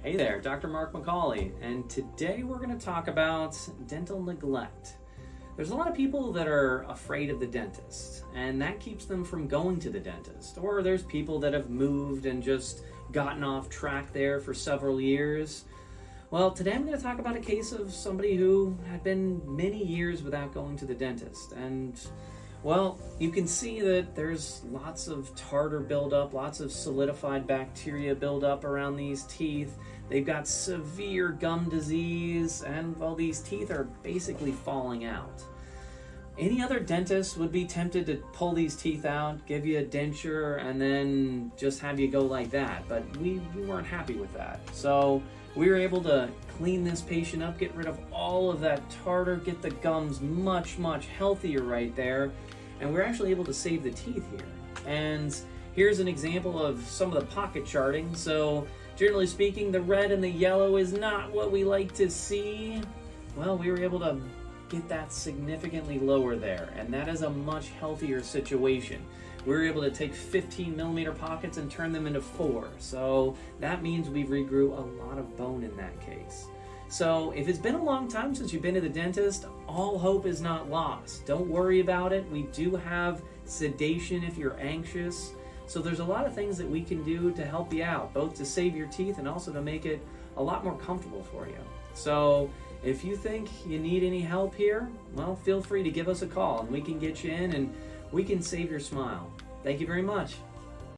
Hey there, Dr. Mark McCawley, and today we're going to talk about dental neglect. There's a lot of people that are afraid of the dentist, and that keeps them from going to the dentist. Or there's people that have moved and just gotten off track there for several years. Well, today I'm going to talk about a case of somebody who had been many years without going to the dentist, and well, you can see that there's lots of tartar buildup, lots of solidified bacteria buildup around these teeth. They've got severe gum disease, and well, these teeth are basically falling out. Any other dentist would be tempted to pull these teeth out, give you a denture, and then just have you go like that, but we weren't happy with that. So we were able to clean this patient up, get rid of all of that tartar, get the gums much healthier right there, and we're actually able to save the teeth here. And here's an example of some of the pocket charting. So generally speaking, the red and the yellow is not what we like to see. Well, we were able to get that significantly lower there, and that is a much healthier situation. We were able to take 15mm pockets and turn them into 4, so that means we regrew a lot of bone in that case. So if it's been a long time since you've been to the dentist, all hope is not lost. Don't worry about it. We do have sedation if you're anxious, so there's a lot of things that we can do to help you out, both to save your teeth and also to make it a lot more comfortable for you. So if you think you need any help here, well, feel free to give us a call and we can get you in and we can save your smile. Thank you very much.